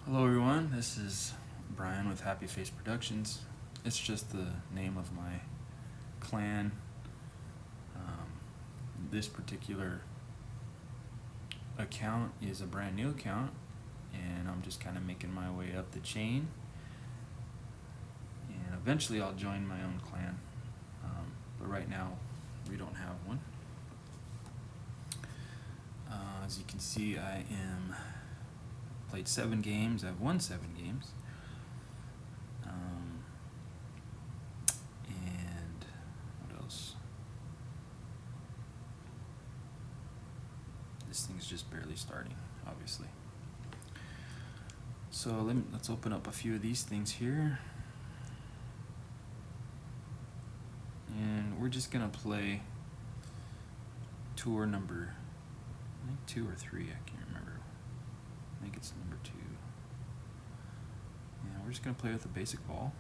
Hello everyone, this is Brian with Happy Face Productions. It's just the name of my clan. This particular account is a brand new account and I'm just kind of making my way up the chain, and eventually I'll join my own clan, but right now we don't have one. As you can see, I am played 7 games. I've won 7 games. And what else? This thing's just barely starting, obviously. So let's open up a few of these things here. And we're just gonna play tour number, I think 2 or 3, I can't remember. I think it's number 2. And we're just gonna play with a basic ball.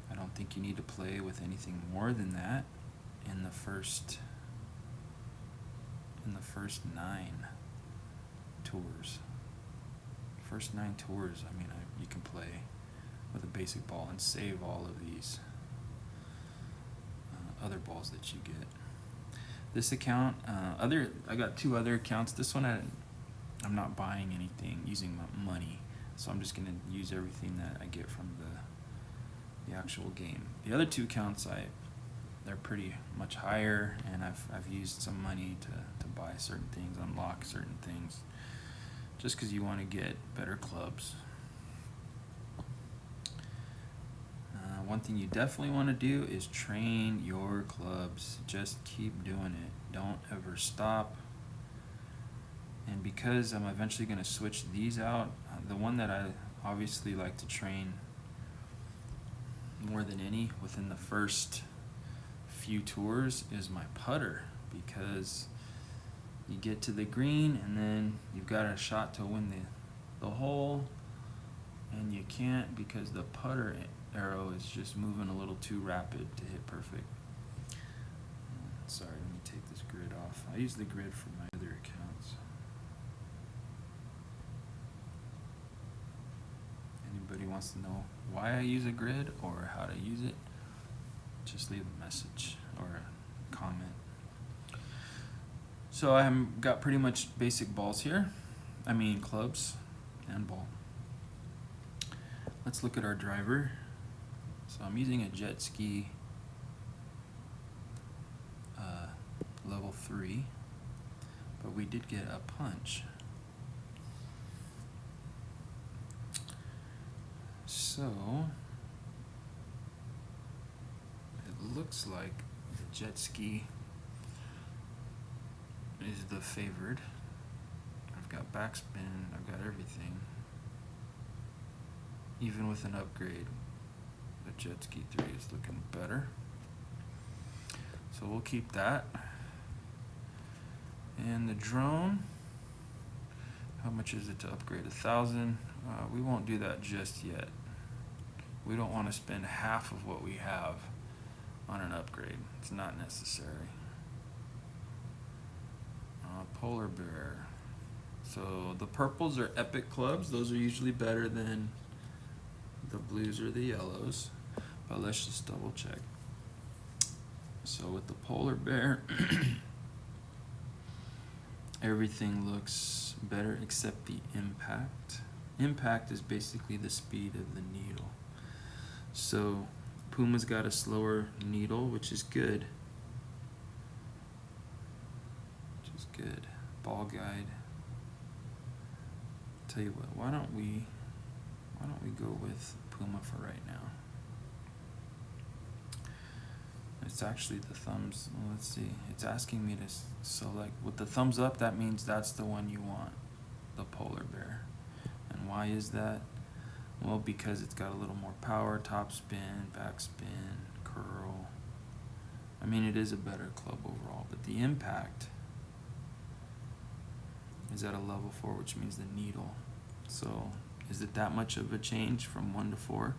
I don't think you need to play with anything more than that in the first 9 tours. First 9 tours, I mean, you can play with a basic ball and save all of these other balls that you get. This account, I got 2 other accounts. This one I'm not buying anything using my money, so I'm just gonna use everything that I get from the actual game. The other 2 accounts, they're pretty much higher, and I've used some money to buy certain things, unlock certain things, just because you want to get better clubs. One thing you definitely want to do is train your clubs. Just keep doing it. Don't ever stop. And because I'm eventually going to switch these out, the one that I obviously like to train more than any within the first few tours is my putter, because you get to the green and then you've got a shot to win the hole, and you can't because the putter arrow is just moving a little too rapid to hit perfect. Sorry, let me take this grid off. I use the grid for my other accounts. Anybody wants to know why I use a grid or how to use it, just leave a message or a comment. So I've got pretty much basic balls here. I mean clubs and ball. Let's look at our driver. So I'm using a jet ski level 3, but we did get a punch. So it looks like the jet ski is the favored. I've got backspin, I've got everything. Even with an upgrade, the jet ski 3 is looking better. So we'll keep that. And the drone, how much is it to upgrade? 1,000. We won't do that just yet. We don't want to spend half of what we have on an upgrade. It's not necessary. Polar bear. So the purples are epic clubs. Those are usually better than the blues or the yellows, but let's just double check. So with the polar bear, everything looks better except the impact. Impact is basically the speed of the needle. So Puma's got a slower needle, which is good. Ball guide. Tell you what, why don't we go with Puma for right now? It's actually the thumbs. Well, let's see. It's asking me to select. With the thumbs up, that means that's the one you want, the polar bear. And why is that? Well, because it's got a little more power, top spin, back spin, curl. I mean, it is a better club overall, but the impact is at a level 4, which means the needle. So is it that much of a change from 1 to 4?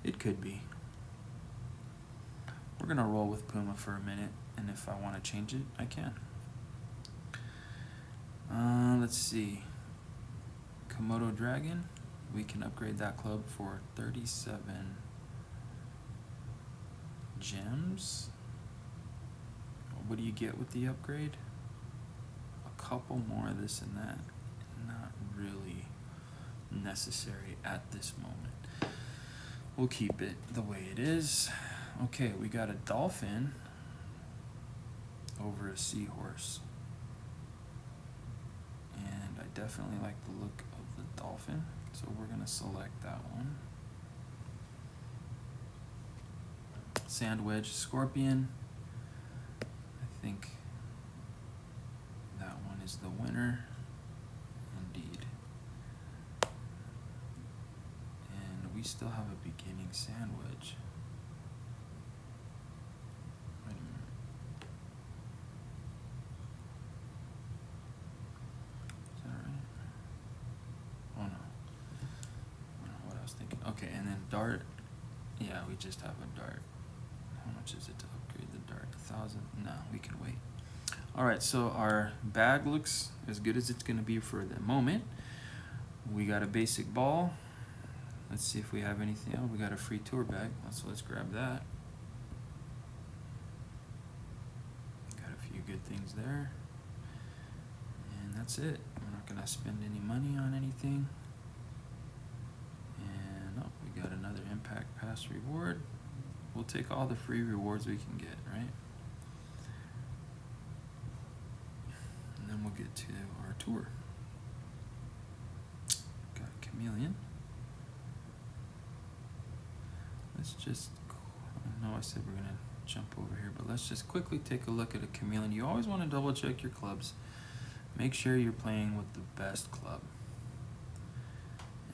It could be. We're gonna roll with Puma for a minute, and if I want to change it, I can. Let's see. Komodo Dragon. We can upgrade that club for 37 gems. What do you get with the upgrade? A couple more of this and that. Not really necessary at this moment. We'll keep it the way it is. Okay, we got a dolphin over a seahorse. And I definitely like the look of the dolphin, so we're gonna select that one. Sand wedge scorpion. I think that one is the winner. Indeed. And we still have a beginning sand wedge. Wait a minute. Is that right? Oh no. I don't know what I was thinking. Okay, and then dart. Yeah, we just have a dart. How much is it to upgrade the dart? 1,000? No, we can wait. Alright, so our bag looks as good as it's going to be for the moment. We got a basic ball. Let's see if we have anything else. We got a free tour bag, so let's grab that. Got a few good things there. And that's it. We're not going to spend any money on anything. And oh, we got another Impact Pass reward. We'll take all the free rewards we can get, right? And then we'll get to our tour. Got a chameleon. Let's just, I know I said we're gonna jump over here, but let's just quickly take a look at a chameleon. You always want to double check your clubs. Make sure you're playing with the best club.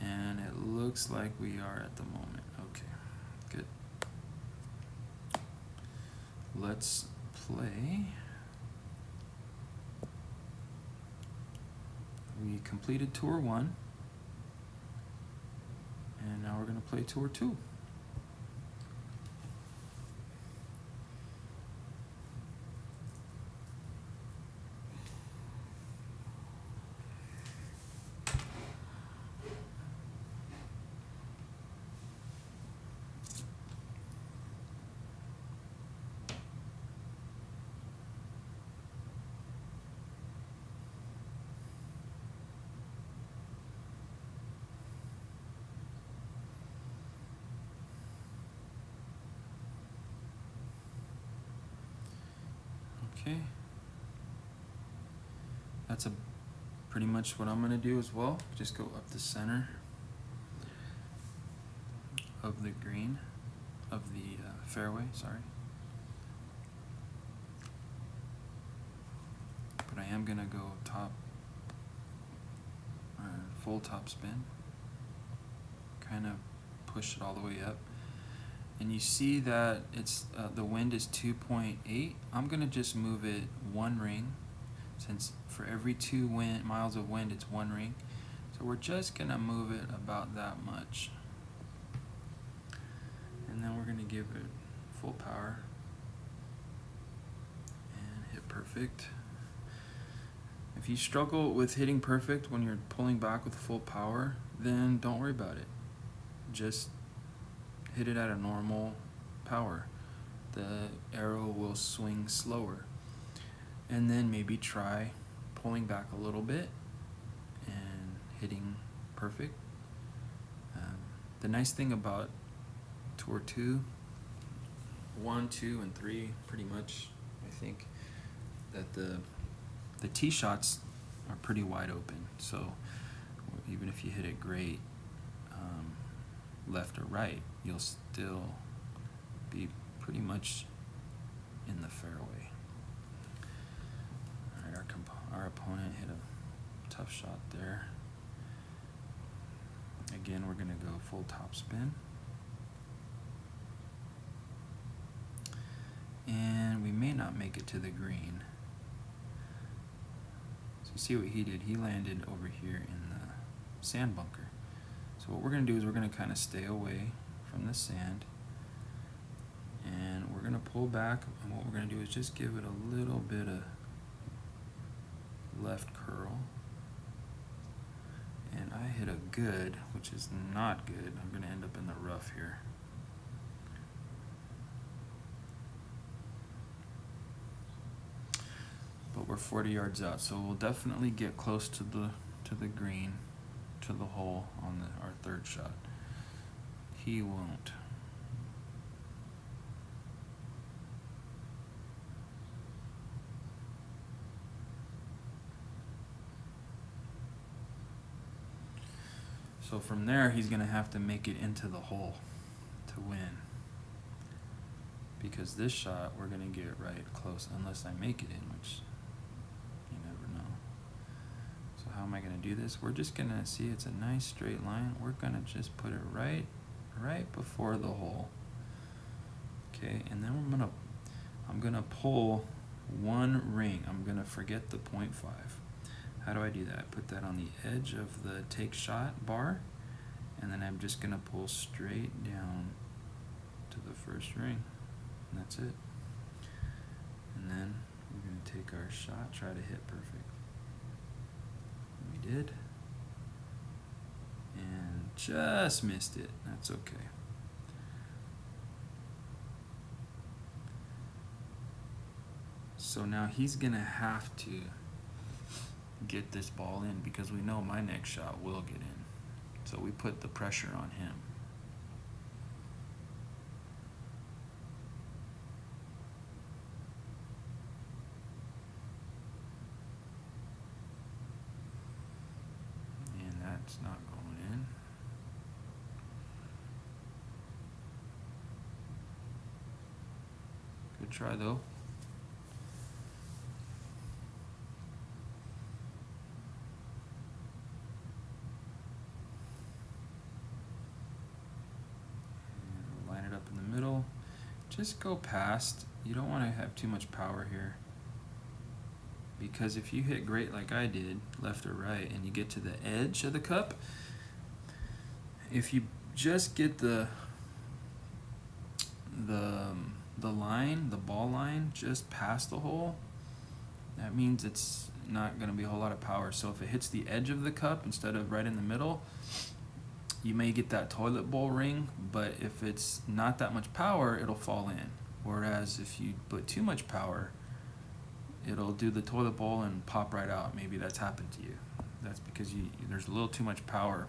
And it looks like we are at the moment. Okay, good. Let's play. We completed tour 1. And now we're going to play tour 2. Okay, that's pretty much what I'm going to do as well. Just go up the center of the green, of the fairway, sorry. But I am going to go top, full top spin, kind of push it all the way up. And you see that it's the wind is 2.8. I'm gonna just move it 1 ring, since for every 2 miles of wind it's 1 ring. So we're just gonna move it about that much. And then we're gonna give it full power and hit perfect. If you struggle with hitting perfect when you're pulling back with full power, then don't worry about it. Just hit it at a normal power. The arrow will swing slower. And then maybe try pulling back a little bit and hitting perfect. The nice thing about Tour 2, 1, 2, and 3, pretty much, I think, that the tee shots are pretty wide open. So even if you hit it great, left or right, you'll still be pretty much in the fairway. All right, our opponent hit a tough shot there. Again, we're gonna go full top spin. And we may not make it to the green. So you see what he did? He landed over here in the sand bunker. So what we're going to do is we're going to kind of stay away from the sand. And we're going to pull back. And what we're going to do is just give it a little bit of left curl. And I hit good, which is not good. I'm gonna end up in the rough here. But we're 40 yards out, so we'll definitely get close to the green, to the hole on our third shot. He won't. So from there, he's gonna have to make it into the hole to win. Because this shot, we're gonna get right close, unless I make it in, which you never know. So how am I gonna do this? We're just gonna see it's a nice straight line. We're gonna just put it right before the hole. Okay, and then I'm gonna pull one ring. I'm gonna forget the 0.5. How do I do that? I put that on the edge of the take shot bar, and then I'm just gonna pull straight down to the first ring, and that's it. And then we're gonna take our shot, try to hit perfect. We did, and just missed it. That's okay. So now he's gonna have to get this ball in, because we know my next shot will get in. So we put the pressure on him. And that's not going in. Good try though. Just go past. You don't want to have too much power here, because if you hit great like I did, left or right, and you get to the edge of the cup, if you just get the line, the ball line, just past the hole, that means it's not going to be a whole lot of power. So if it hits the edge of the cup instead of right in the middle, you may get that toilet bowl ring, but if it's not that much power, it'll fall in. Whereas if you put too much power, it'll do the toilet bowl and pop right out. Maybe that's happened to you. That's because there's a little too much power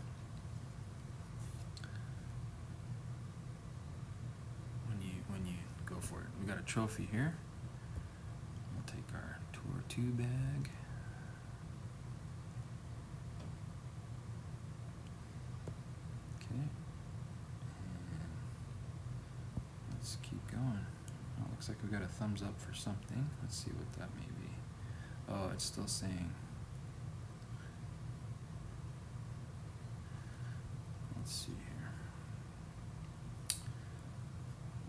when you go for it. We got a trophy here. We'll take our Tour 2 bag. Let's keep going. Oh, looks like we got a thumbs up for something. Let's see what that may be. Oh, it's still saying. Let's see here.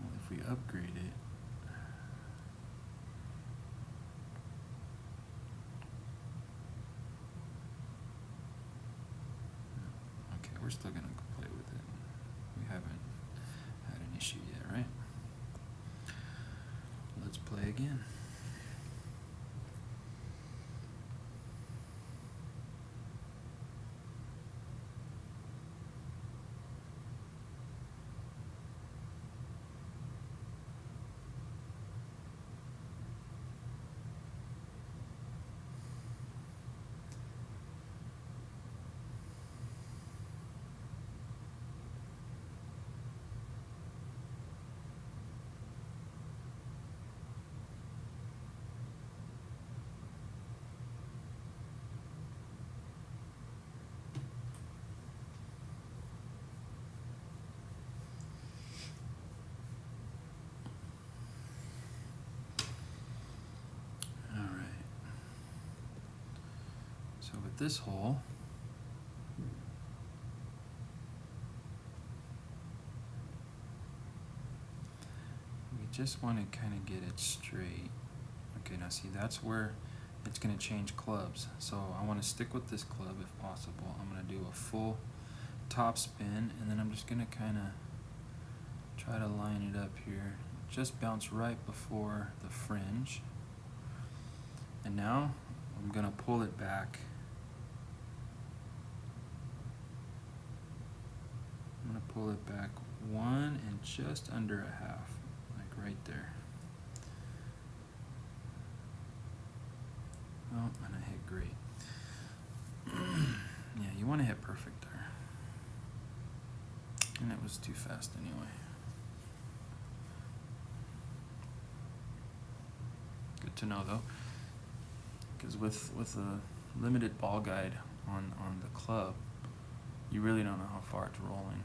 Well, if we upgrade it, okay, we're still gonna play with it. We haven't had an issue yet, right? Let's play again. So with this hole, we just want to kind of get it straight. Okay, now see, that's where it's going to change clubs. So I want to stick with this club if possible. I'm going to do a full top spin, and then I'm just going to kind of try to line it up here. Just bounce right before the fringe. And now I'm going to pull it back pull it back 1 and just under a half, like right there. Oh, and I hit great. Yeah, you want to hit perfect there. And it was too fast anyway. Good to know though, because with a limited ball guide on the club, you really don't know how far it's rolling.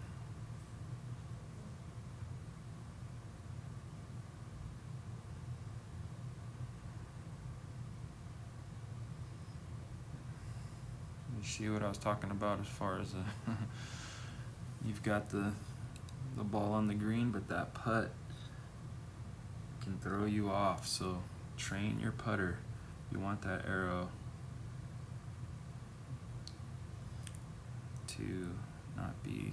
You see what I was talking about as far as you've got the ball on the green, but that putt can throw you off. So train your putter. You want that arrow to not be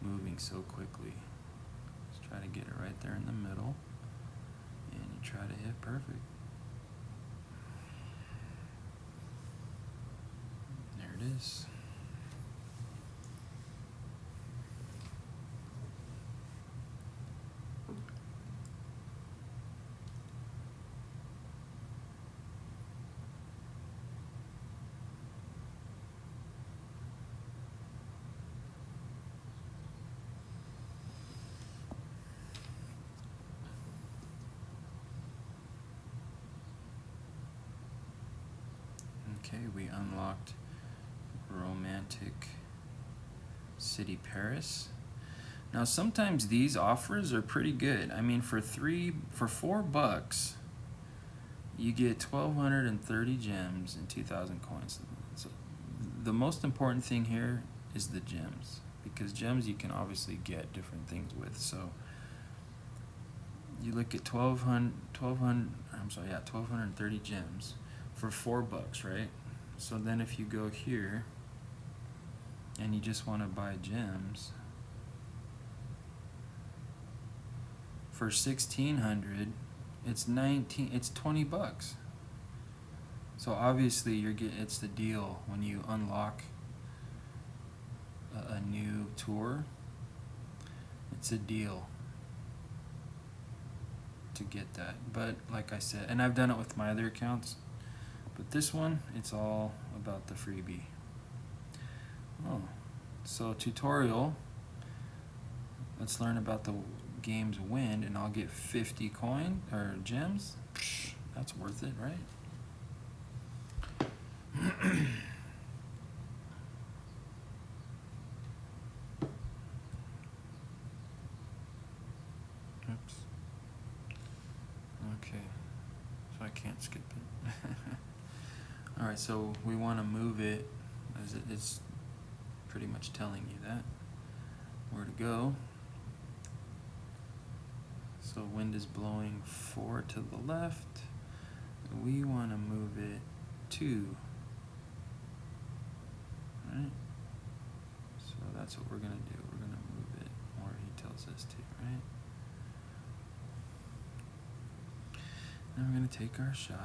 moving so quickly. Just try to get it right there in the middle, and you try to hit perfect. There it is. Okay, we unlocked Romantic City Paris. Now sometimes these offers are pretty good. I mean, for $4, you get 1,230 gems and 2,000 coins. So the most important thing here is the gems, because gems you can obviously get different things with. So you look at 1,230 gems for $4, right? So then if you go here and you just want to buy gems for 1,600, it's $20. So obviously it's the deal when you unlock a new tour. It's a deal to get that. But like I said, and I've done it with my other accounts, but this one, it's all about the freebie. Oh, so tutorial. Let's learn about the game's wind, and I'll get 50 coin or gems. Psh, that's worth it, right? Oops. Okay, so I can't skip it. All right, so we want to move it, as it's pretty much telling you that where to go. So wind is blowing 4 to the left. We want to move it 2. Right? So that's what we're going to do. We're going to move it where he tells us to, right? Now we're going to take our shot.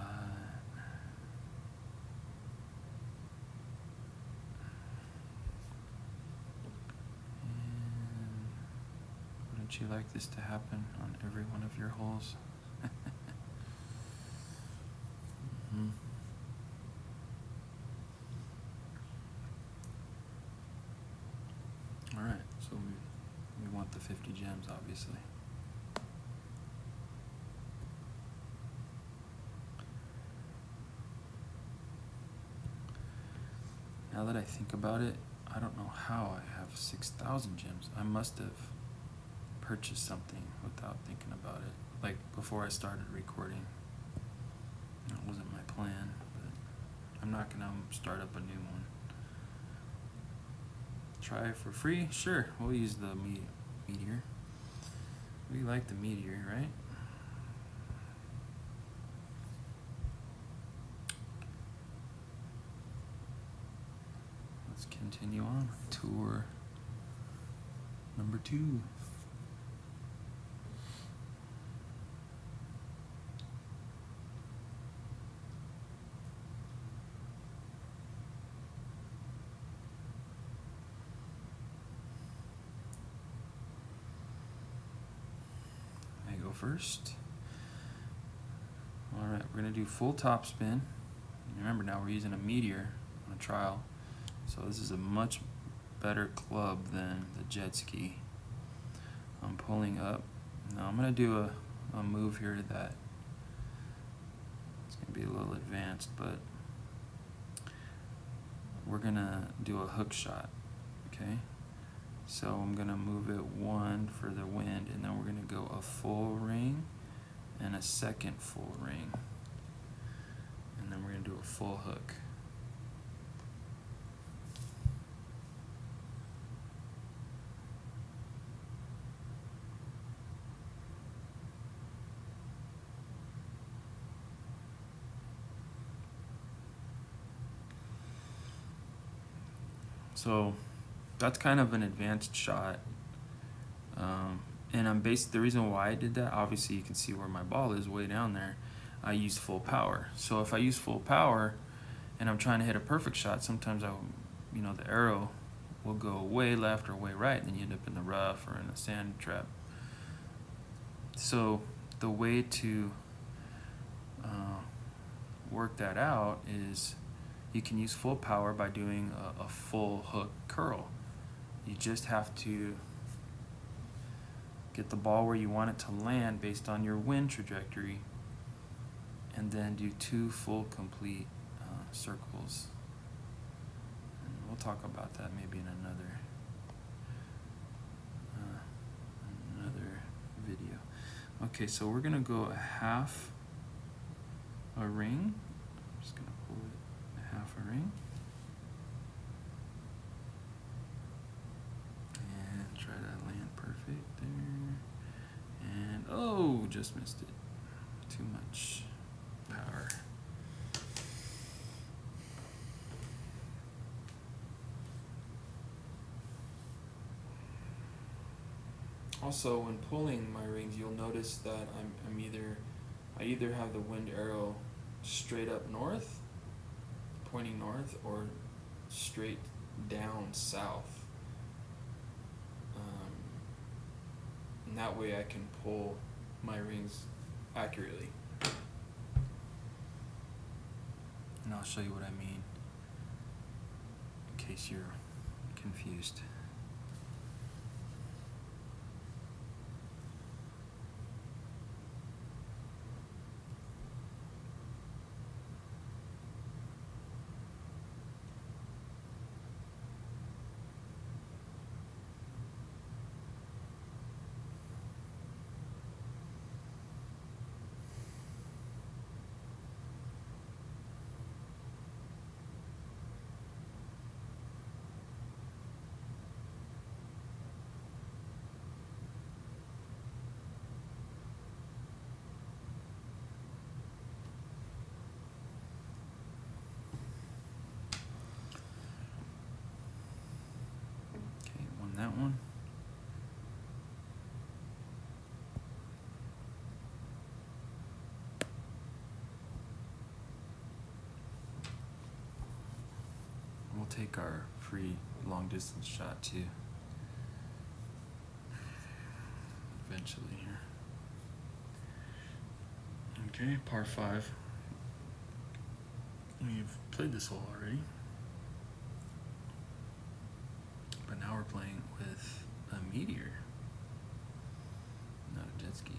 Wouldn't you like this to happen on every one of your holes? Mm-hmm. All right, so we want the 50 gems, obviously. Now that I think about it, I don't know how I have 6,000 gems. I must have purchased something without thinking about it, like before I started recording. That wasn't my plan, but I'm not gonna start up a new one. Try it for free? Sure, we'll use the meteor. We like the meteor, right? Let's continue on. Tour number 2. first. All right, we're gonna do full topspin. Remember now we're using a Meteor on a trial, so this is a much better club than the jet ski. I'm pulling up. Now I'm gonna do a move here that it's gonna be a little advanced, but we're gonna do a hook shot, okay? So I'm gonna move it 1 for the wind, and then we're gonna go a full ring and a second full ring. And then we're gonna do a full hook. So that's kind of an advanced shot. And the reason why I did that, obviously you can see where my ball is way down there. I use full power. So if I use full power and I'm trying to hit a perfect shot, sometimes the arrow will go way left or way right, and then you end up in the rough or in a sand trap. So the way to work that out is you can use full power by doing a full hook curl. You just have to get the ball where you want it to land based on your wind trajectory, and then do 2 full complete circles. And we'll talk about that maybe in another video. Okay, so we're gonna go a half a ring. I'm just gonna pull it a half a ring. And try to land perfect there. And oh, just missed it. Too much power. Also, when pulling my rings, you'll notice that I either have the wind arrow straight up north, pointing north, or straight down south. And that way I can pull my rings accurately. And I'll show you what I mean in case you're confused. That one. We'll take our free long distance shot too. Eventually here. Okay, par 5. We've played this hole already. But now we're playing with a Meteor, not a jet ski.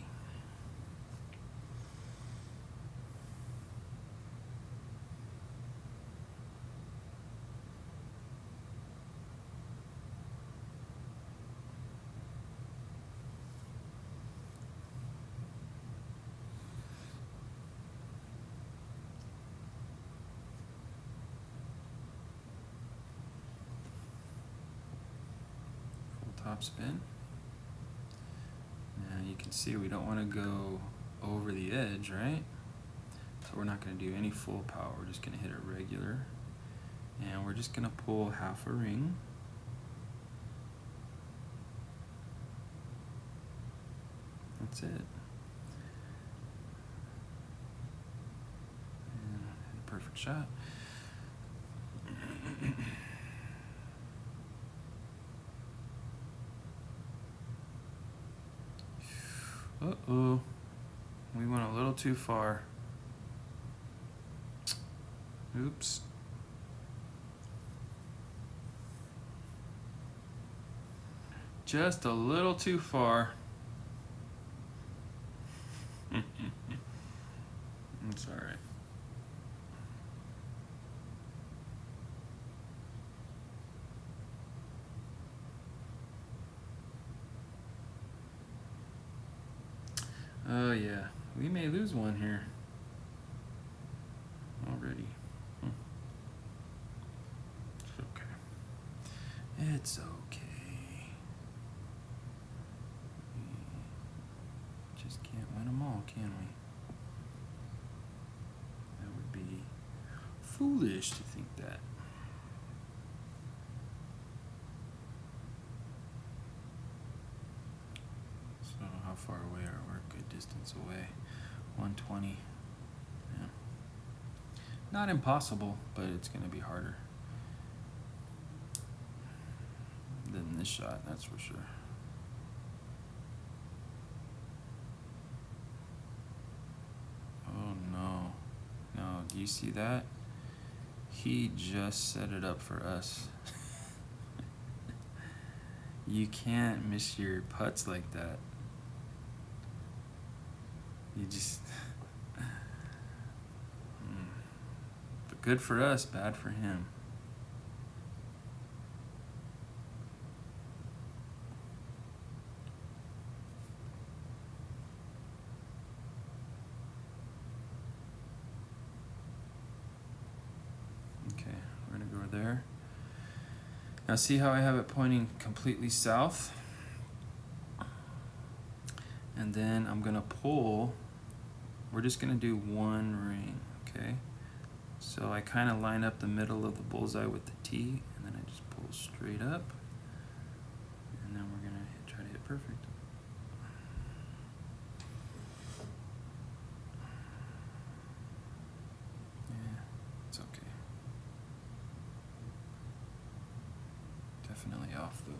Top spin. Now you can see we don't want to go over the edge, right? So we're not going to do any full power. We're just going to hit it regular. And we're just going to pull half a ring. That's it. And hit a perfect shot. Uh-oh. We went a little too far. Oops. Just a little too far. It's all right. Oh yeah, we may lose one here already. It's okay. It's okay. We just can't win them all, can we? That would be foolish to think that. So how far away are we? Good distance away. 120. Yeah. Not impossible, but it's going to be harder than this shot, that's for sure. Oh no. No, do you see that? He just set it up for us. You can't miss your putts like that. You just... But good for us, bad for him. Okay, we're gonna go there. Now see how I have it pointing completely south? And then I'm gonna pull, we're just gonna do one ring, okay? So I kind of line up the middle of the bullseye with the T, and then I just pull straight up, and then we're gonna try to hit perfect. Yeah, it's okay. Definitely off though.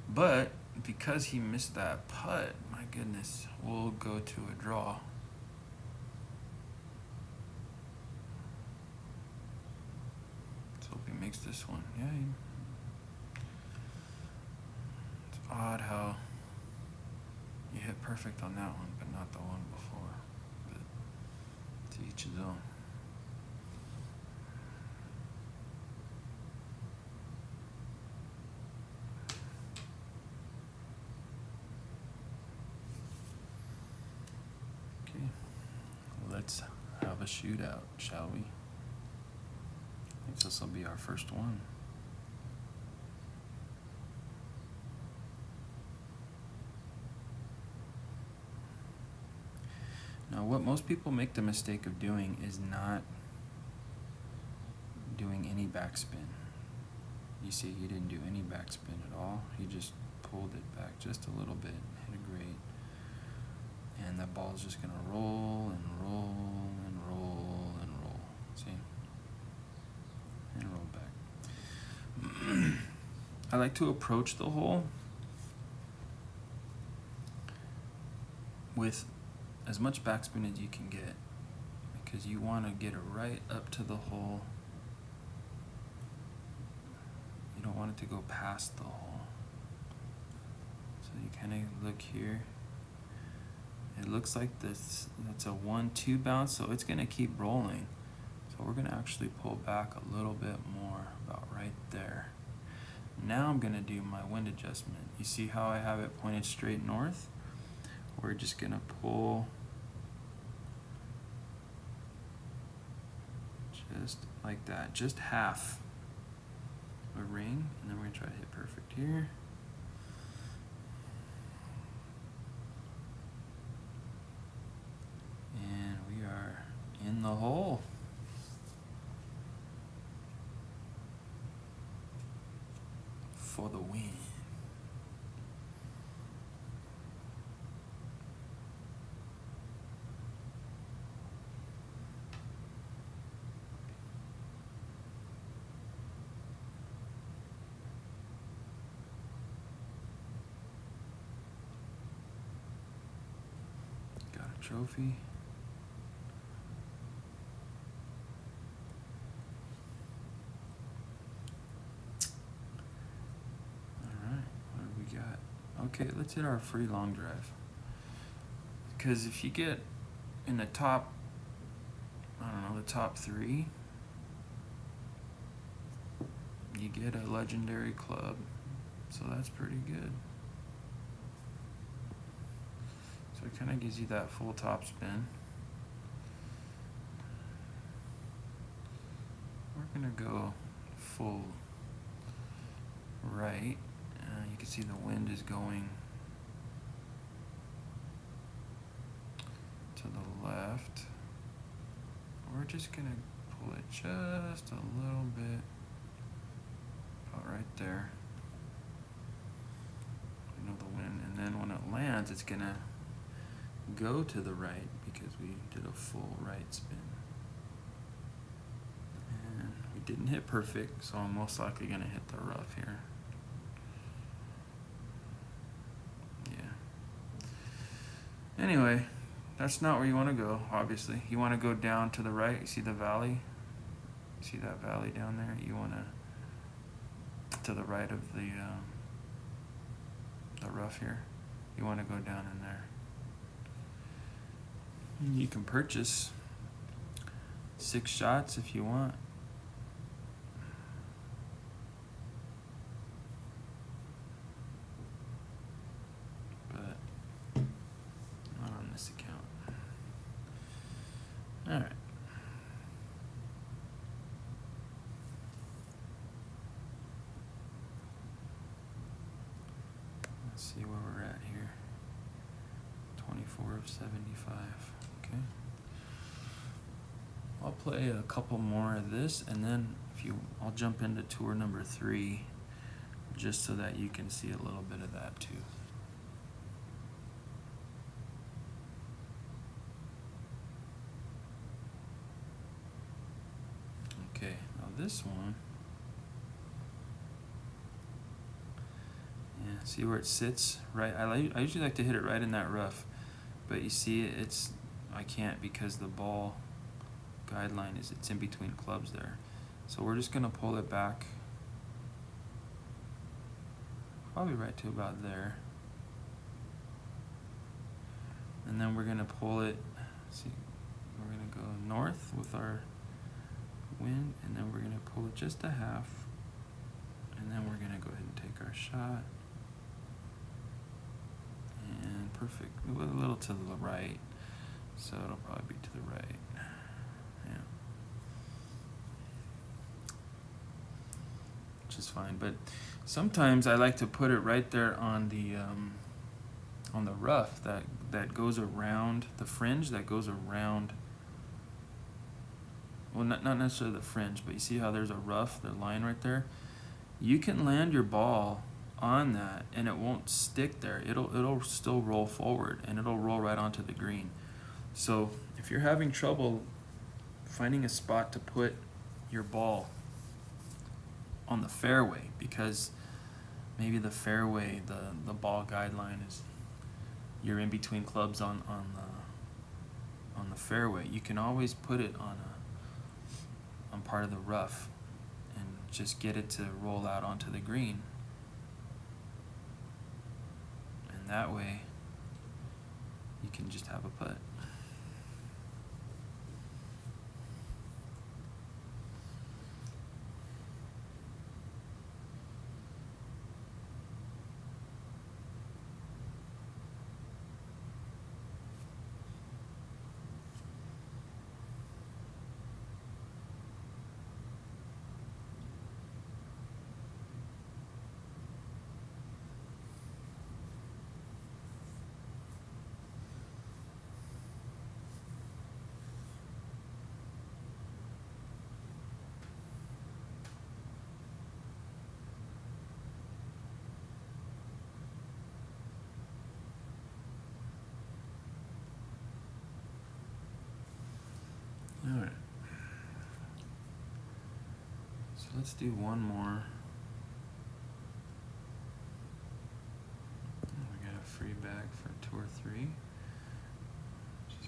But because he missed that putt, my goodness, we'll go to a draw. Let's hope he makes this one. Yeah. It's odd how you hit perfect on that one, but not the one before. But to each his own. Let's have a shootout, shall we? I think this will be our first one. Now, what most people make the mistake of doing is not doing any backspin. You see, he didn't do any backspin at all. He just pulled it back just a little bit, hit a great. And that ball's just gonna roll and roll and roll and roll. See? And roll back. I like to approach the hole with as much backspin as you can get, because you want to get it right up to the hole. You don't want it to go past the hole. So you kind of look here. It looks like that's a 1-2 bounce, so it's gonna keep rolling. So we're gonna actually pull back a little bit more, about right there. Now I'm gonna do my wind adjustment. You see how I have it pointed straight north? We're just gonna pull just like that, just half a ring, and then we're gonna try to hit perfect here. And we are in the hole. For the win. trophy. Alright, what do we got? Okay, let's hit our free long drive. Because if you get in the top, I don't know, the top 3, you get a legendary club. So that's pretty good. So it kind of gives you that full top spin. We're gonna go full right. You can see the wind is going to the left. We're just gonna pull it just a little bit, about right there. You know the wind, and then when it lands, it's gonna go to the right because we did a full right spin. And we didn't hit perfect, so I'm most likely gonna hit the rough here. Yeah. Anyway, that's not where you want to go, obviously. You want to go down to the right. You see the valley? You see that valley down there? You want to the right of the rough here. You want to go down in there. You can purchase 6 shots if you want. But not on this account. Alright. Let's see where we're at here. 24 of 75. Okay. I'll play a couple more of this, and then I'll jump into tour number 3, just so that you can see a little bit of that too. Okay, now this one, yeah, see where it sits? Right, I usually like to hit it right in that rough, but you see I can't because the ball guideline it's in between clubs there. So we're just gonna pull it back, probably right to about there. And then we're gonna pull it, see, we're gonna go north with our wind, and then we're gonna pull it just a half, and then we're gonna go ahead and take our shot. And perfect, a little to the right, so it'll probably be to the right. Yeah. Which is fine, but sometimes I like to put it right there on the rough that goes around the fringe, that goes around, well, not necessarily the fringe, but you see how there's a rough, the line right there? You can land your ball on that and it won't stick there. It'll still roll forward and it'll roll right onto the green. So if you're having trouble finding a spot to put your ball on the fairway, because maybe the fairway, the ball guideline is you're in between clubs on the fairway, you can always put it on part of the rough and just get it to roll out onto the green. And that way you can just have a putt. Alright. So let's do one more. We got a free bag for tour 3. Just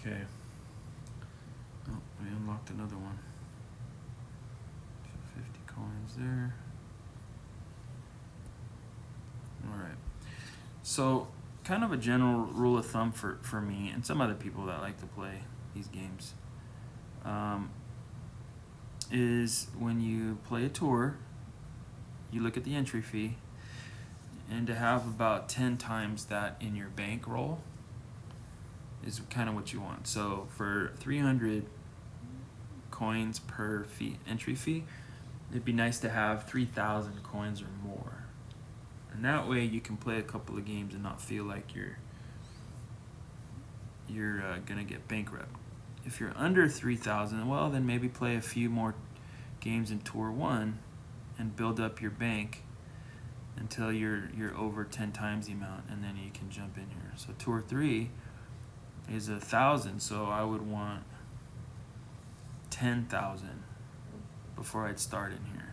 Okay. Oh, we unlocked another one. 50 coins there. Alright. So, kind of a general rule of thumb for me and some other people that like to play these games is when you play a tour, you look at the entry fee, and to have about 10 times that in your bankroll is kind of what you want. So for 300 coins per entry fee, it'd be nice to have 3,000 coins or more. And that way you can play a couple of games and not feel like you're gonna get bankrupt. If you're under 3,000, well, then maybe play a few more games in Tour 1 and build up your bank until you're over 10 times the amount, and then you can jump in here. So Tour 3 is 1,000, so I would want 10,000 before I'd start in here.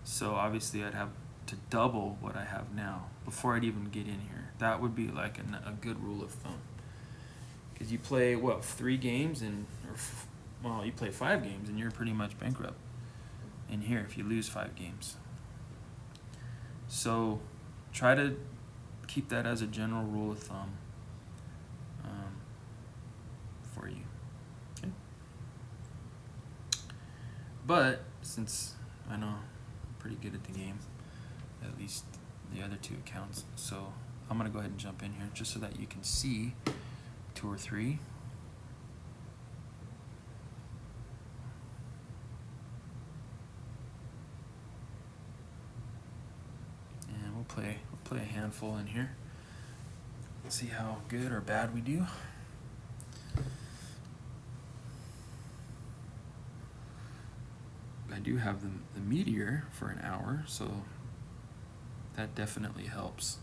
So obviously I'd have to double what I have now before I'd even get in here. That would be like a good rule of thumb. Because you play, what, 3 games, you play 5 games and you're pretty much bankrupt in here if you lose 5 games. So try to keep that as a general rule of thumb for you. Okay. But since I know I'm pretty good at the game, at least the other 2 accounts, so I'm gonna go ahead and jump in here just so that you can see Tour 3. And we'll play a handful in here. See how good or bad we do. I do have the meteor for an hour, so that definitely helps,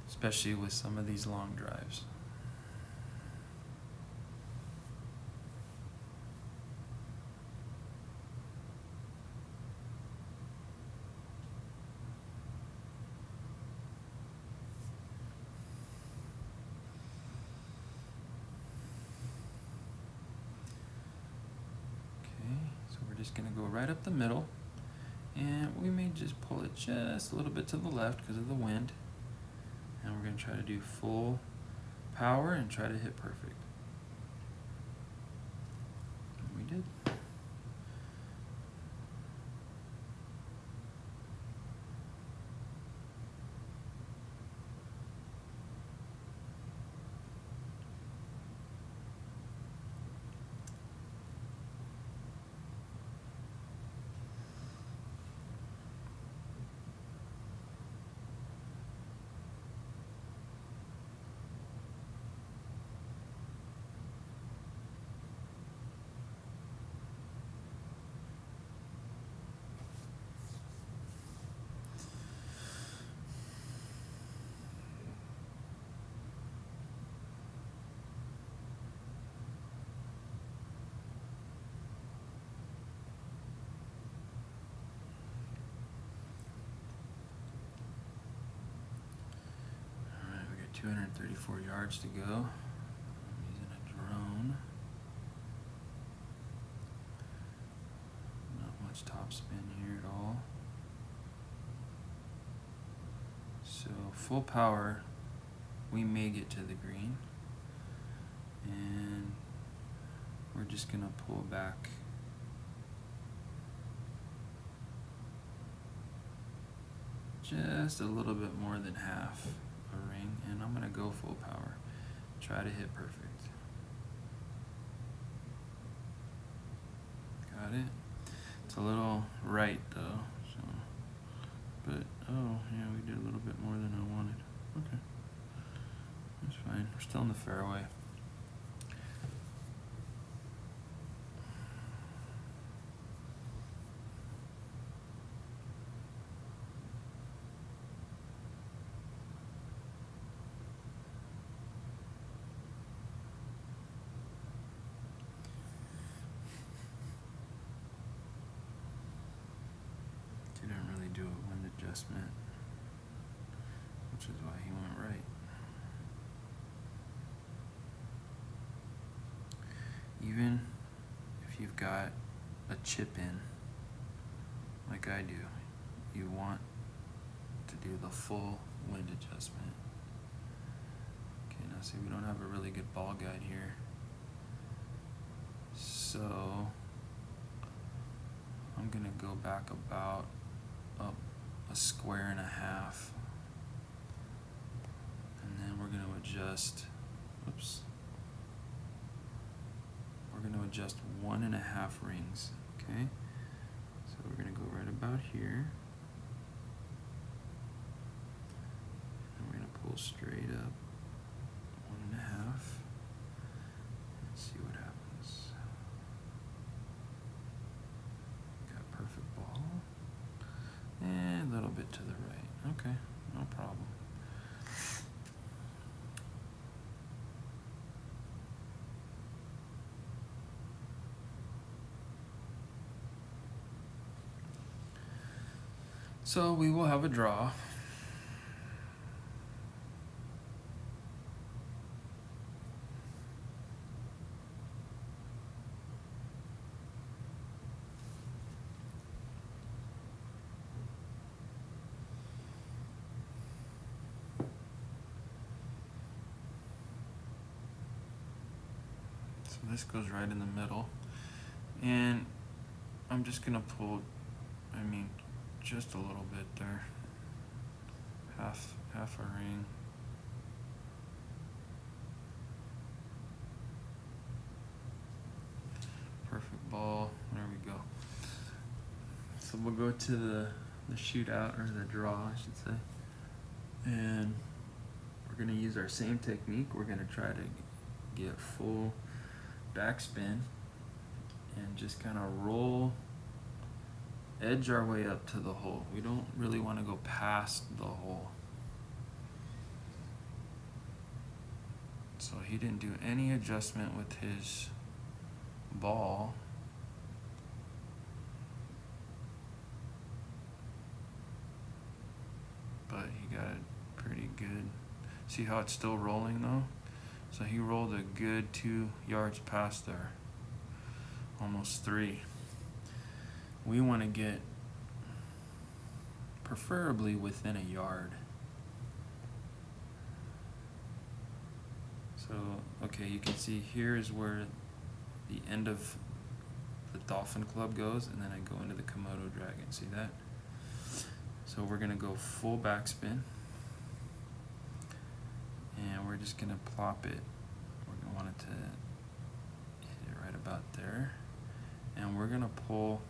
especially with some of these long drives. Just gonna go right up the middle, and we may just pull it just a little bit to the left because of the wind, and we're gonna try to do full power and try to hit perfect. And we did. All right, we got 234 yards to go. I'm using a drone. Not much top spin here at all. So full power, we may get to the green, and we're just gonna pull back just a little bit more than half a ring, and I'm gonna go full power, try to hit perfect. Got it? It's a little right though, so, but oh yeah, we did a little bit more than I wanted. Okay, that's fine. We're still in the fairway. Didn't really do a wind adjustment, which is why he went right. even if you've got a chip in, like I do, you want to do the full wind adjustment. Okay, now see, we don't have a really good ball guide here. So I'm gonna go back about up a square and a half. And then we're gonna adjust, oops. We're gonna adjust 1.5 rings, okay? So we're gonna go right about here. And we're gonna pull straight up 1.5. Let's see what happens. Got perfect ball. And a little bit to the right. Okay, no problem. So we will have a draw. So this goes right in the middle. And I'm just gonna pull, just a little bit there. Half a ring. Perfect ball. There we go. So we'll go to the shootout, or the draw, I should say. And we're gonna use our same technique. We're gonna try to get full backspin and just kind of roll, edge our way up to the hole. We don't really want to go past the hole. So he didn't do any adjustment with his ball. But he got it pretty good. See how it's still rolling though? So he rolled a good 2 yards past there. Almost 3. We want to get preferably within a yard. So, okay, you can see here is where the end of the Dolphin Club goes, and then I go into the Komodo Dragon. See that? So we're gonna go full backspin, and we're just gonna plop it. We're gonna want it to hit it right about there, and we're gonna pull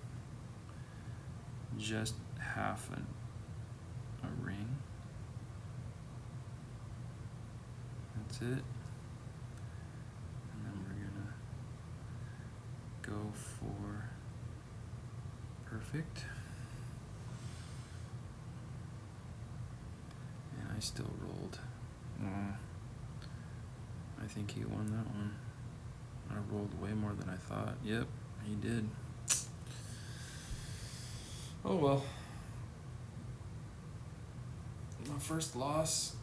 just half a ring. That's it. And then we're gonna go for perfect. And I still rolled. I think he won that one. I rolled way more than I thought. Yep, he did. Oh well. My first loss.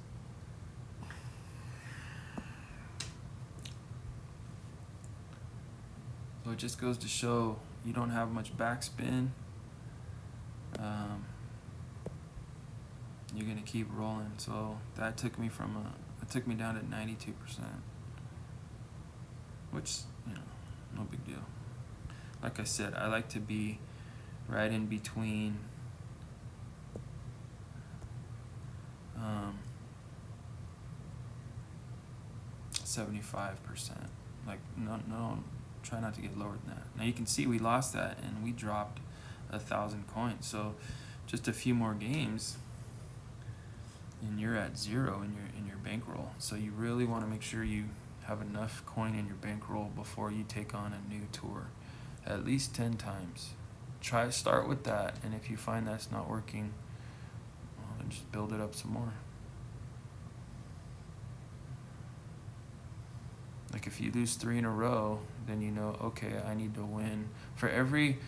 So it just goes to show you don't have much backspin. You're gonna keep rolling. So that took me down to 92%, which, no big deal. Like I said, I like to be right in between 75%. Like, no, try not to get lower than that. Now you can see we lost that and we dropped 1,000 coins. So just a few more games and you're at 0 in your bankroll. So you really want to make sure you have enough coin in your bankroll before you take on a new tour, at least 10 times. Start with that, and if you find that's not working, well, then just build it up some more. Like if you lose 3 in a row, then you know, okay, I need to win. For every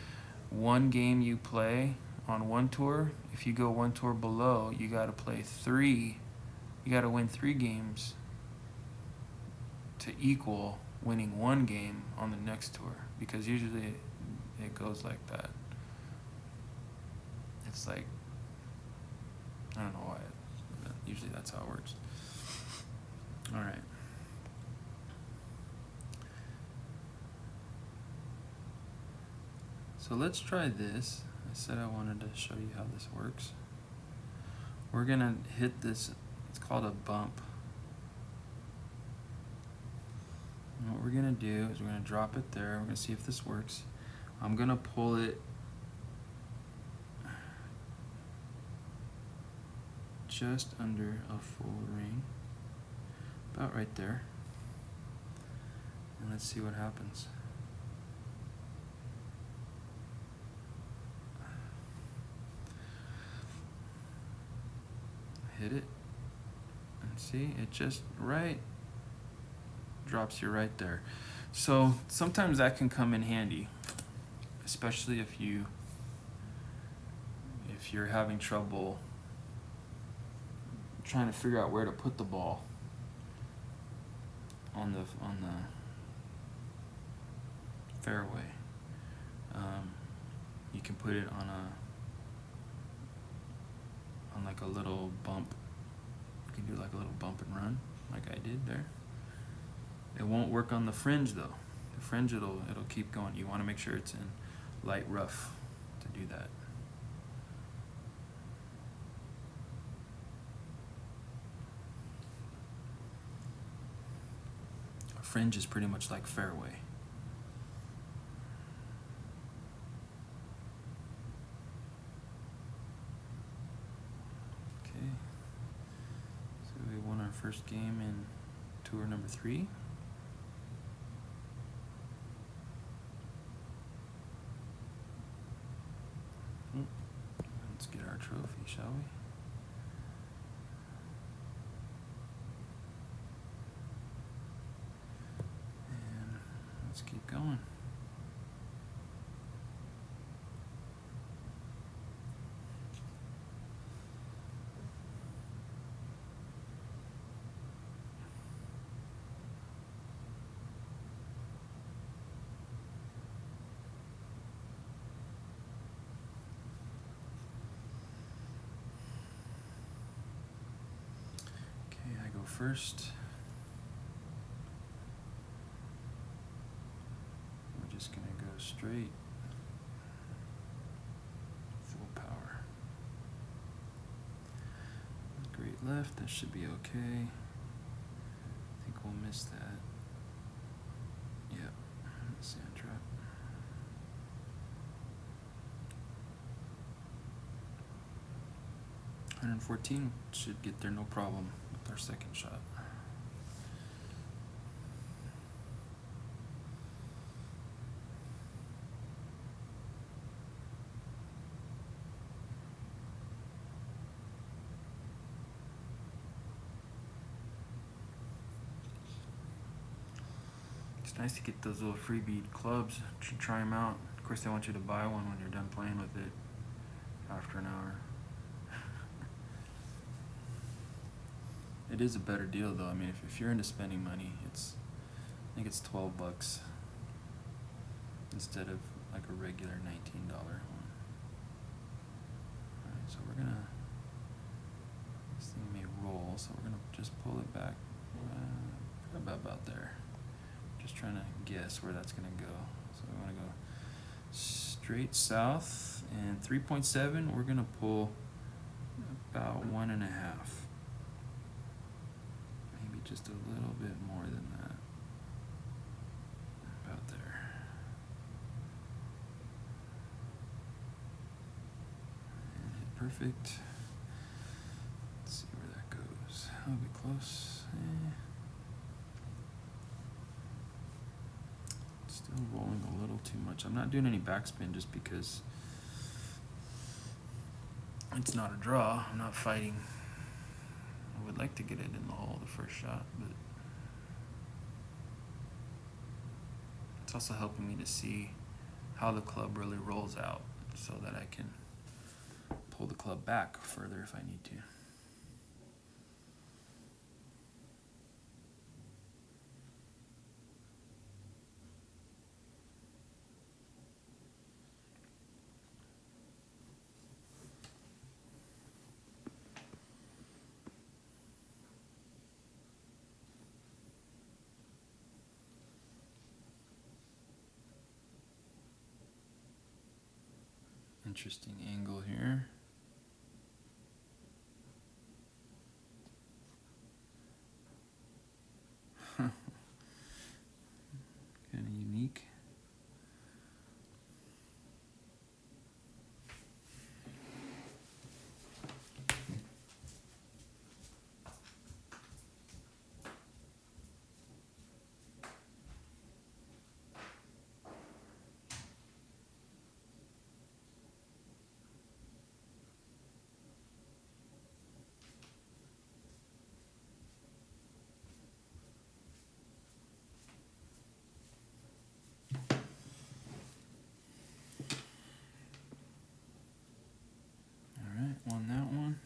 1 game you play on one tour, if you go 1 tour below, you got to play 3. You got to win 3 games to equal winning one game on the next tour, because usually it goes like that. It's like, I don't know why, but usually that's how it works. All right. So let's try this. I said I wanted to show you how this works. We're gonna hit this, it's called a bump. And what we're gonna do is we're gonna drop it there. We're gonna see if this works. I'm gonna pull it just under a full ring, about right there. And let's see what happens. Hit it, and see, it just right drops you right there. So sometimes that can come in handy, especially if you're having trouble trying to figure out where to put the ball on the fairway. You can put it on like a little bump. You can do like a little bump and run, like I did there. It won't work on the fringe though. The fringe, it'll keep going. You want to make sure it's in light rough to do that. Fringe is pretty much like fairway. Okay, so we won our first game in tour number 3. Let's get our trophy, shall we? And let's keep going. First, we're just going to go straight, full power. Great left, that should be okay. I think we'll miss that. Yep, sand trap. $114 should get there no problem with our second shot. It's nice to get those little freebie clubs. You should try them out. Of course, they want you to buy one when you're done playing with it after an hour. It is a better deal though. I mean, if you're into spending money, I think it's $12 instead of like a regular $19 one. Alright, so this thing may roll, so we're gonna just pull it back about there. Just trying to guess where that's gonna go. So we wanna go straight south, and 3.7, we're gonna pull about 1.5. Just a little bit more than that. About there. And hit perfect. Let's see where that goes. That'll be close. Still rolling a little too much. I'm not doing any backspin just because it's not a draw. I'm not fighting. I would like to get it in the hole the first shot, but it's also helping me to see how the club really rolls out so that I can pull the club back further if I need to. Interesting angle here. Kind of unique. Alright, won that one.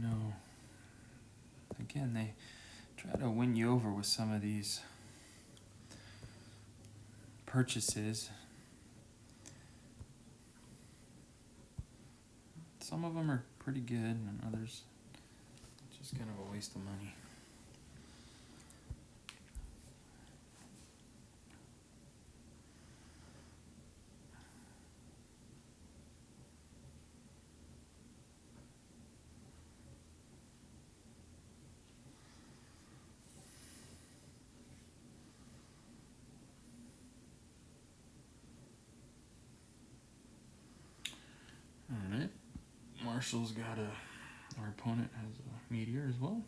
No. Again, they try to win you over with some of these purchases. Some of them are pretty good, and others just kind of a waste of money. Alright, Marshall's got our opponent has a meteor as well.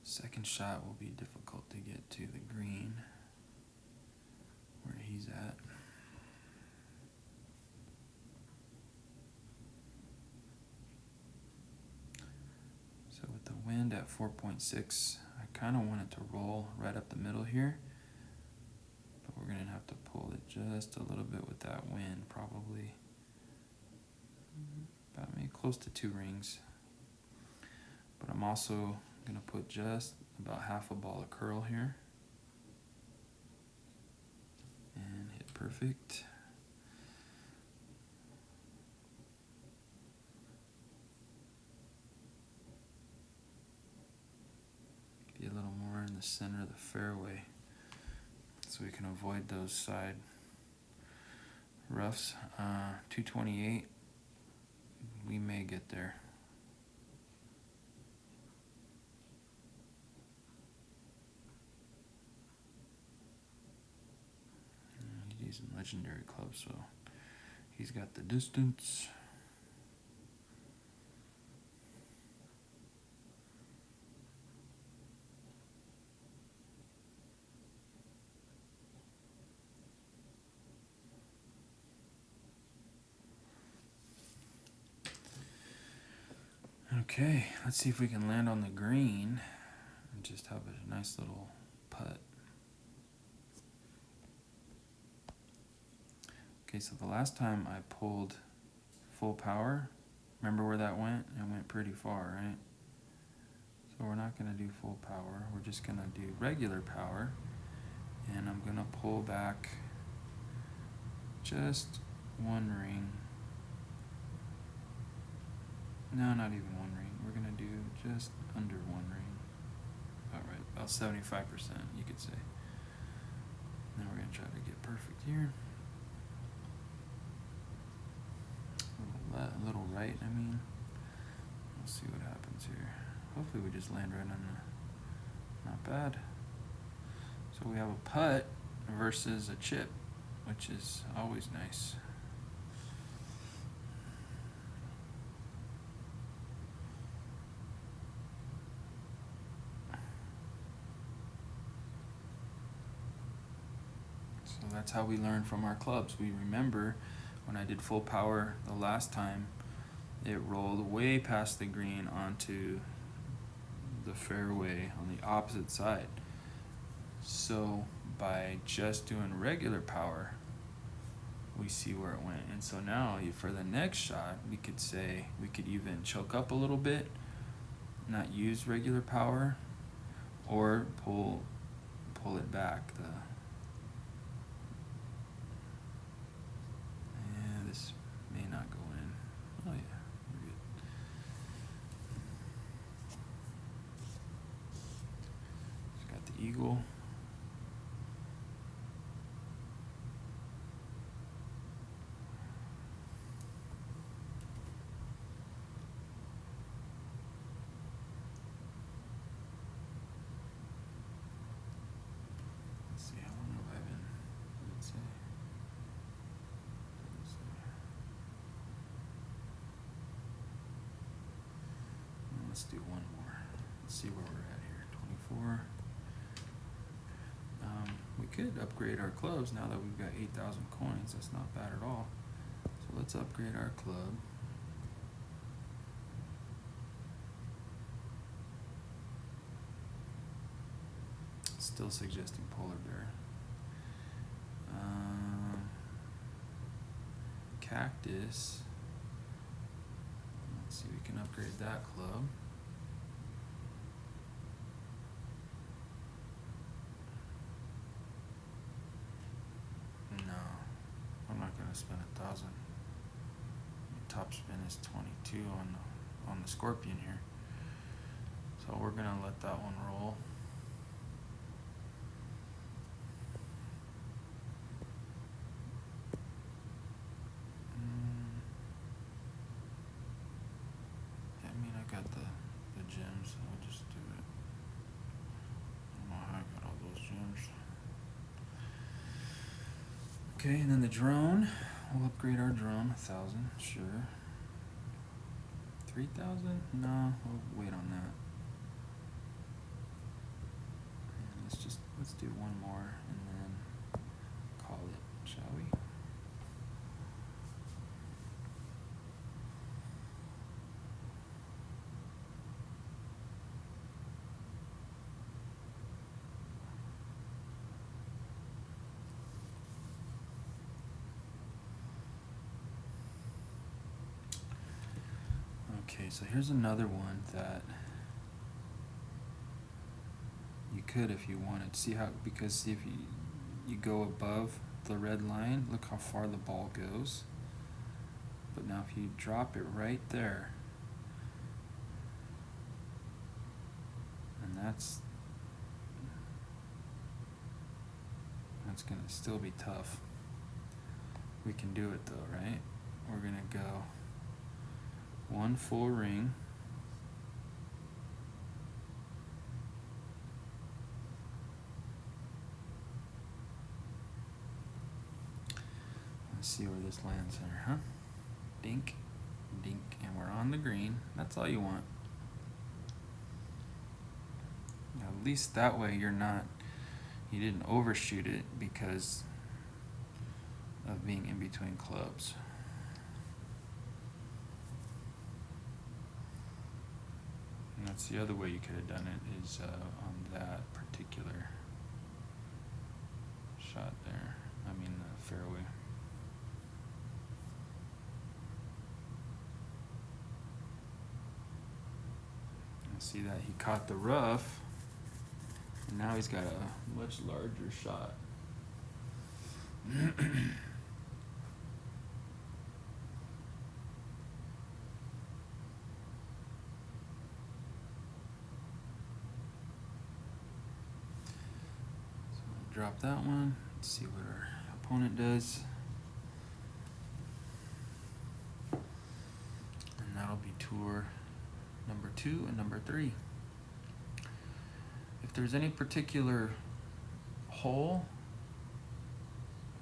Second shot will be difficult to get to the green where he's at. So with the wind at 4.6, I kind of want it to roll right up the middle here, but we're going to have to pull it just a little bit with that wind, probably about maybe close to 2 rings. But I'm also going to put just about half a ball of curl here and hit perfect. Be a little more in the center of the fairway so we can avoid those side roughs. 228, we may get there. He's using legendary clubs, so he's got the distance. Okay, let's see if we can land on the green and just have a nice little putt. Okay, so the last time I pulled full power, remember where that went? It went pretty far, right? So we're not going to do full power. We're just going to do regular power. And I'm going to pull back just 1 ring. No, not even 1 ring. We're going to do just under 1 ring. All right, about 75%, you could say. Now we're going to try to get perfect here. A little right, I mean. We'll see what happens here. Hopefully we just land right on the, not bad. So we have a putt versus a chip, which is always nice. So that's how we learn from our clubs. We remember when I did full power the last time, it rolled way past the green onto the fairway on the opposite side. So by just doing regular power, we see where it went. And so now for the next shot, we could say, we could even choke up a little bit, not use regular power, or pull it back. This may not go in. Oh yeah, we're good. It's got the eagle. Let's see, how long have I been? Let's see. Let's do one more. Let's see where we're at here. 24. We could upgrade our clubs now that we've got 8,000 coins. That's not bad at all. So let's upgrade our club. Still suggesting polar bear. Cactus. Let's see, we can upgrade that club. No, I'm not gonna spend 1,000. Top spin is 22 on the scorpion here. So we're gonna let that one roll. Gems, I'll just do it. I don't know how I got all those gems. Okay, and then the drone. We'll upgrade our drone, 1,000, sure. 3,000? No, we'll wait on that. And let's do one more and then call it, shall we? Okay, so here's another one that you could, if you wanted, see how, because if you go above the red line, look how far the ball goes. But now if you drop it right there, and that's gonna still be tough. We can do it though, right? We're gonna go one full ring. Let's see where this lands here, huh? Dink, dink, and we're on the green. That's all you want. Now, at least that way you didn't overshoot it because of being in between clubs. And that's the other way you could have done it, is on that particular shot there. I mean the fairway. And see that he caught the rough, and now he's got a much larger shot. Drop that one. Let's see what our opponent does. And that'll be tour number 2 and number 3. If there's any particular hole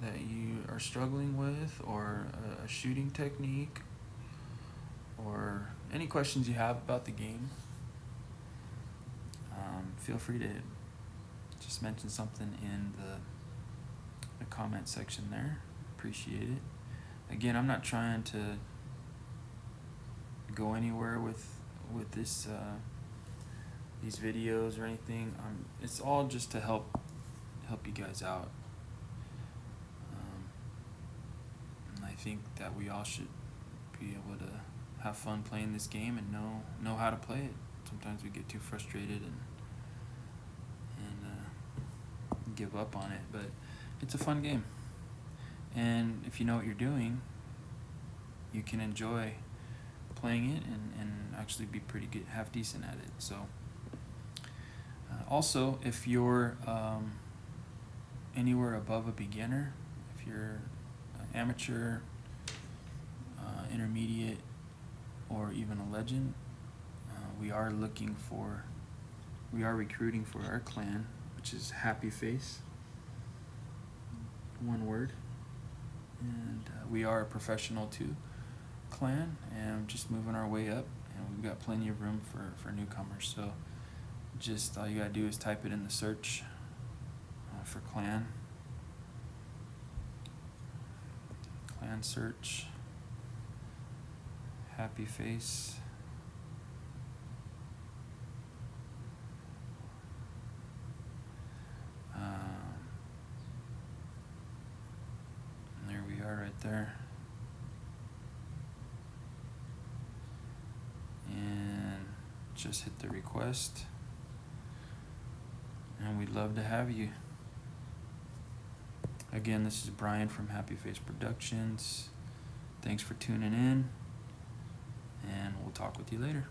that you are struggling with, or a shooting technique, or any questions you have about the game, feel free to just mention something in the comment section there. Appreciate it. Again, I'm not trying to go anywhere with this these videos or anything. It's all just to help you guys out. I think that we all should be able to have fun playing this game and know how to play it. Sometimes we get too frustrated and give up on it, but it's a fun game. And if you know what you're doing, you can enjoy playing it and actually be pretty good, half decent at it. So also, if you're anywhere above a beginner, if you're amateur, intermediate, or even a legend, we are recruiting for our clan, which is Happy Face, one word. And we are a professional 2 clan, and just moving our way up, and we've got plenty of room for newcomers. So just all you gotta do is type it in the search for clan search, Happy Face. There we are right there. And just hit the request. And we'd love to have you. Again, this is Brian from Happy Face Productions. Thanks for tuning in, and we'll talk with you later.